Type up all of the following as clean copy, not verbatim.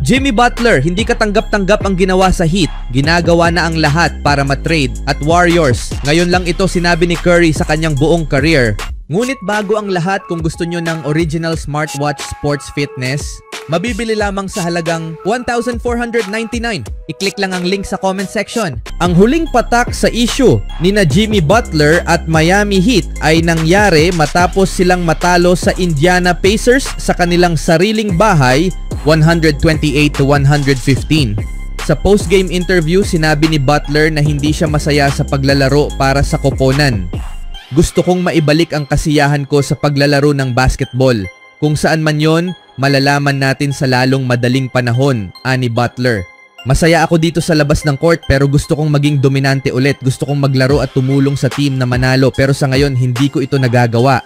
Jimmy Butler, hindi katanggap-tanggap ang ginawa sa Heat. Ginagawa na ang lahat para matrade. At Warriors, ngayon lang ito sinabi ni Curry sa kanyang buong career. Ngunit bago ang lahat, kung gusto nyo ng original smartwatch sports fitness, mabibili lamang sa halagang $1,499. I-click lang ang link sa comment section. Ang huling patak sa issue ni na Jimmy Butler at Miami Heat ay nangyari matapos silang matalo sa Indiana Pacers sa kanilang sariling bahay 128-115. Sa post-game interview, sinabi ni Butler na hindi siya masaya sa paglalaro para sa koponan. Gusto kong maibalik ang kasiyahan ko sa paglalaro ng basketball. Kung saan man yon, malalaman natin sa lalong madaling panahon, ani Butler. Masaya ako dito sa labas ng court pero gusto kong maging dominante ulit. Gusto kong maglaro at tumulong sa team na manalo pero sa ngayon hindi ko ito nagagawa.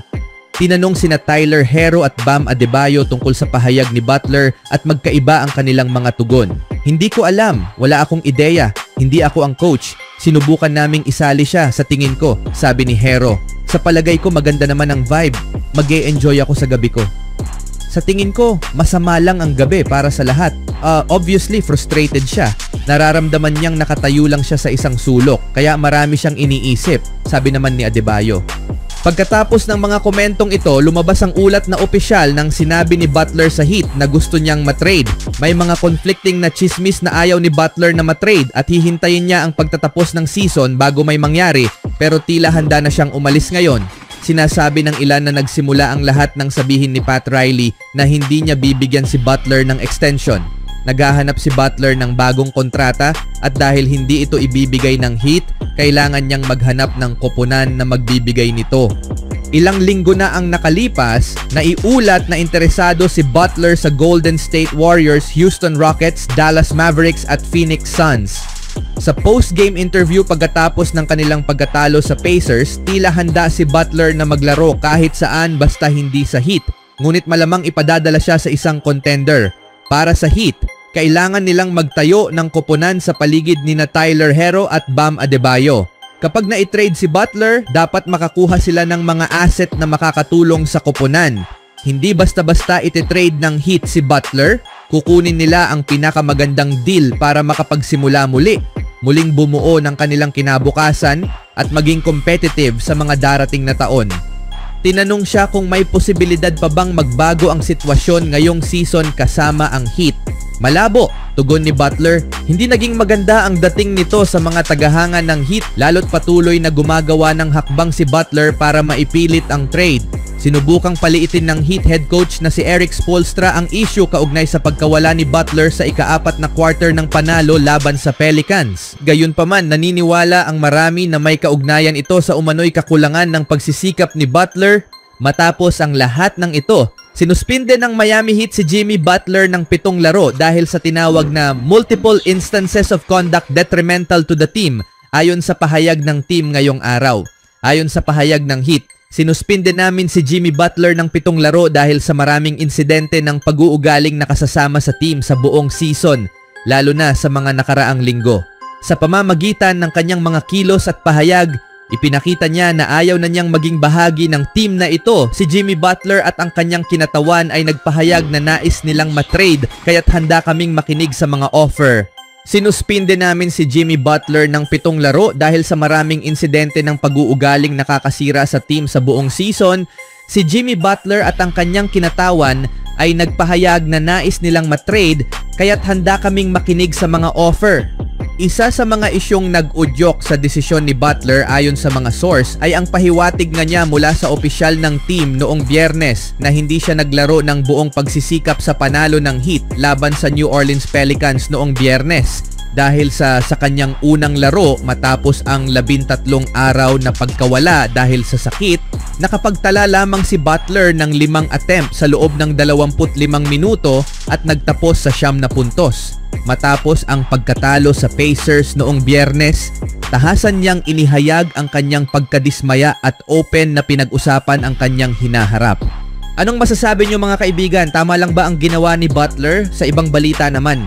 Tinanong sina Tyler Herro at Bam Adebayo tungkol sa pahayag ni Butler at magkaiba ang kanilang mga tugon. Hindi ko alam, wala akong ideya, hindi ako ang coach. Sinubukan naming isali siya sa tingin ko, sabi ni Herro. Sa palagay ko maganda naman ang vibe, mag-e-enjoy ako sa gabi ko. Sa tingin ko, masama lang ang gabi para sa lahat. Obviously, frustrated siya. Nararamdaman niyang nakatayo lang siya sa isang sulok, kaya marami siyang iniisip, sabi naman ni Adebayo. Pagkatapos ng mga komentong ito, lumabas ang ulat na opisyal ng sinabi ni Butler sa Heat na gusto niyang matrade. May mga conflicting na chismis na ayaw ni Butler na matrade at hihintayin niya ang pagtatapos ng season bago may mangyari, pero tila handa na siyang umalis ngayon. Sinasabi ng ilan na nagsimula ang lahat ng sabihin ni Pat Riley na hindi niya bibigyan si Butler ng extension. Naghahanap si Butler ng bagong kontrata at dahil hindi ito ibibigay ng Heat, kailangan niyang maghanap ng koponan na magbibigay nito. Ilang linggo na ang nakalipas, naiulat na interesado si Butler sa Golden State Warriors, Houston Rockets, Dallas Mavericks at Phoenix Suns. Sa post-game interview pagkatapos ng kanilang pagkatalo sa Pacers, tila handa si Butler na maglaro kahit saan basta hindi sa Heat. Ngunit malamang ipadadala siya sa isang contender. Para sa Heat, kailangan nilang magtayo ng koponan sa paligid ni na Tyler Herro at Bam Adebayo. Kapag na-trade si Butler, dapat makakuha sila ng mga asset na makakatulong sa koponan. Hindi basta-basta ititrade ng Heat si Butler, kukunin nila ang pinakamagandang deal para makapagsimula muli, muling bumuo ng kanilang kinabukasan at maging competitive sa mga darating na taon. Tinanong siya kung may posibilidad pa bang magbago ang sitwasyon ngayong season kasama ang Heat. Malabo, tugon ni Butler. Hindi naging maganda ang dating nito sa mga tagahanga ng Heat lalo't patuloy na gumagawa ng hakbang si Butler para maipilit ang trade. Sinubukang paliitin ng Heat head coach na si Erik Spoelstra ang issue kaugnay sa pagkawala ni Butler sa ika-4 na quarter ng panalo laban sa Pelicans. Gayunpaman, naniniwala ang marami na may kaugnayan ito sa umano'y kakulangan ng pagsisikap ni Butler. Matapos ang lahat ng ito, sinuspinde ng Miami Heat si Jimmy Butler ng 7 laro dahil sa tinawag na multiple instances of conduct detrimental to the team ayon sa pahayag ng team ngayong araw. Ayon sa pahayag ng Heat, sinuspinde namin si Jimmy Butler ng 7 laro dahil sa maraming insidente ng pag-uugaling nakasasama sa team sa buong season, lalo na sa mga nakaraang linggo. Sa pamamagitan ng kanyang mga kilos at pahayag, ipinakita niya na ayaw na niyang maging bahagi ng team na ito. Si Jimmy Butler at ang kanyang kinatawan ay nagpahayag na nais nilang matrade kaya't handa kaming makinig sa mga offer. Sinuspinde namin si Jimmy Butler ng 7 laro dahil sa maraming insidente ng pag-uugaling nakakasira sa team sa buong season. Si Jimmy Butler at ang kanyang kinatawan ay nagpahayag na nais nilang matrade kaya't handa kaming makinig sa mga offer. Isa sa mga isyong nag-udyok sa desisyon ni Butler ayon sa mga source ay ang pahiwatig nga niya mula sa opisyal ng team noong Biyernes na hindi siya naglaro ng buong pagsisikap sa panalo ng Heat laban sa New Orleans Pelicans noong Biyernes dahil sa kanyang unang laro matapos ang 13 araw na pagkawala dahil sa sakit. Nakapagtala lamang si Butler ng 5 attempt sa loob ng 25 minuto at nagtapos sa 9 na puntos. Matapos ang pagkatalo sa Pacers noong Biyernes, tahasan niyang inihayag ang kanyang pagkadismaya at open na pinag-usapan ang kanyang hinaharap. Anong masasabi niyo mga kaibigan? Tama lang ba ang ginawa ni Butler? Sa ibang balita naman,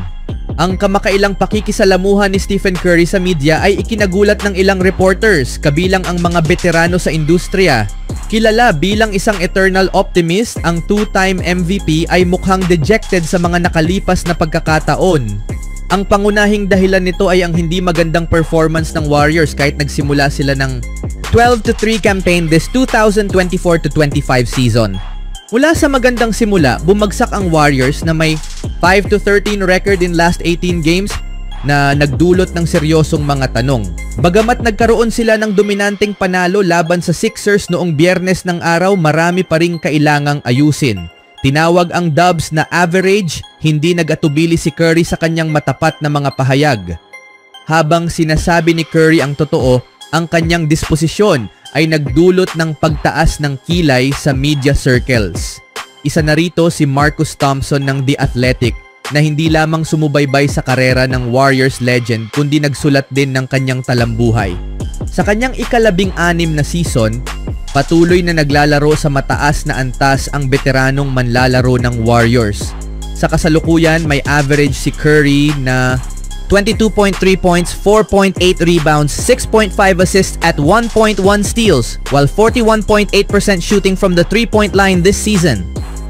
ang kamakailang pakikisalamuhan ni Stephen Curry sa media ay ikinagulat ng ilang reporters, kabilang ang mga veterano sa industriya. Kilala bilang isang eternal optimist, ang two-time MVP ay mukhang dejected sa mga nakalipas na pagkakataon. Ang pangunahing dahilan nito ay ang hindi magandang performance ng Warriors kahit nagsimula sila ng 12-3 campaign this 2024-25 season. Mula sa magandang simula, bumagsak ang Warriors na may 5-13 record in last 18 games na nagdulot ng seryosong mga tanong. Bagamat nagkaroon sila ng dominanteng panalo laban sa Sixers noong Biyernes ng araw, marami pa ring kailangang ayusin. Tinawag ang Dubs na average, hindi nag-atubili si Curry sa kanyang matapat na mga pahayag. Habang sinasabi ni Curry ang totoo, ang kanyang disposisyon ay nagdulot ng pagtaas ng kilay sa media circles. Isa na rito si Marcus Thompson ng The Athletic na hindi lamang sumubaybay sa karera ng Warriors legend kundi nagsulat din ng kanyang talambuhay. Sa kanyang ika-16 na season, patuloy na naglalaro sa mataas na antas ang veteranong manlalaro ng Warriors. Sa kasalukuyan, may average si Curry na 22.3 points, 4.8 rebounds, 6.5 assists at 1.1 steals, while 41.8% shooting from the 3-point line this season.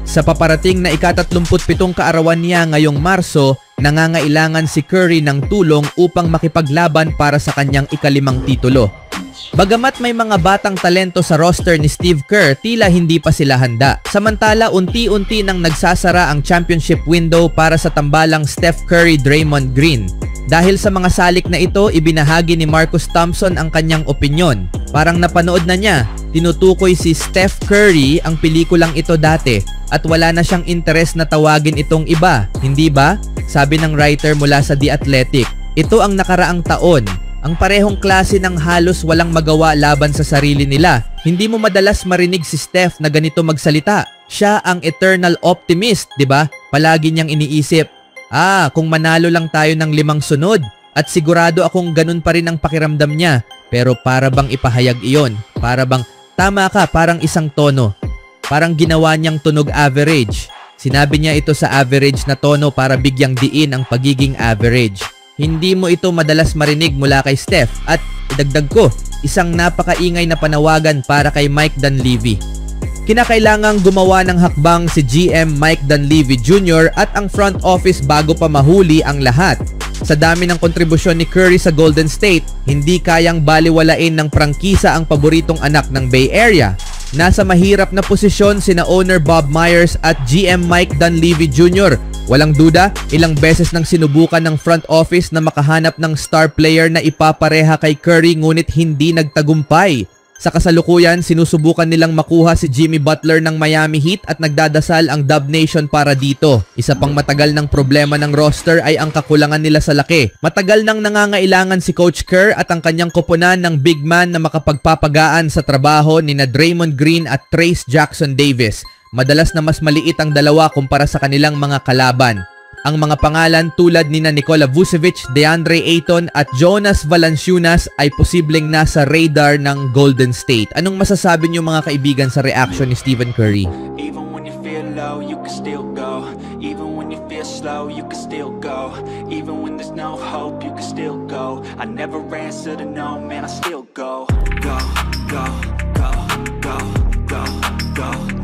Sa paparating na ika-37 kaarawan niya ngayong Marso, nangangailangan si Curry ng tulong upang makipaglaban para sa kanyang ika-5 titulo. Bagamat may mga batang talento sa roster ni Steve Kerr, tila hindi pa sila handa. Samantala, unti-unti nang nagsasara ang championship window para sa tambalang Steph Curry-Draymond Green. Dahil sa mga salik na ito, ibinahagi ni Marcus Thompson ang kanyang opinyon. Parang napanood na niya, tinutukoy si Steph Curry ang pelikulang ito dati at wala na siyang interes na tawagin itong iba, hindi ba? Sabi ng writer mula sa The Athletic. Ito ang nakaraang taon. Ang parehong klase ng halos walang magawa laban sa sarili nila. Hindi mo madalas marinig si Steph na ganito magsalita. Siya ang eternal optimist, di ba? Palagi niyang iniisip, kung manalo lang tayo ng 5 sunod. At sigurado akong ganun pa rin ang pakiramdam niya. Pero para bang ipahayag iyon? Para bang, tama ka, parang isang tono. Parang ginawa niyang tunog average. Sinabi niya ito sa average na tono para bigyang diin ang pagiging average. Hindi mo ito madalas marinig mula kay Steph at idagdag ko, isang napakaingay na panawagan para kay Mike Dunleavy. Kinakailangang gumawa ng hakbang si GM Mike Dunleavy Jr. at ang front office bago pa mahuli ang lahat. Sa dami ng kontribusyon ni Curry sa Golden State, hindi kayang baliwalain ng prangkisa ang paboritong anak ng Bay Area. Nasa mahirap na posisyon sina owner Bob Myers at GM Mike Dunleavy Jr. Walang duda, ilang beses nang sinubukan ng front office na makahanap ng star player na ipapareha kay Curry ngunit hindi nagtagumpay. Sa kasalukuyan, sinusubukan nilang makuha si Jimmy Butler ng Miami Heat at nagdadasal ang Dub Nation para dito. Isa pang matagal ng problema ng roster ay ang kakulangan nila sa laki. Matagal nang nangangailangan si Coach Kerr at ang kanyang koponan ng big man na makapagpapagaan sa trabaho ni na Draymond Green at Trayce Jackson Davis. Madalas na mas maliit ang dalawa kumpara sa kanilang mga kalaban. Ang mga pangalan tulad ni Nikola Vucevic, DeAndre Ayton at Jonas Valanciunas ay posibleng nasa radar ng Golden State. Anong masasabi niyo mga kaibigan sa reaction ni Stephen Curry? Even when you feel low, you can still go. Even when you feel slow, you can still go. Even when there's no hope, you can still go. I never answer to no, man, I still go. Go, go, go, go, go, go.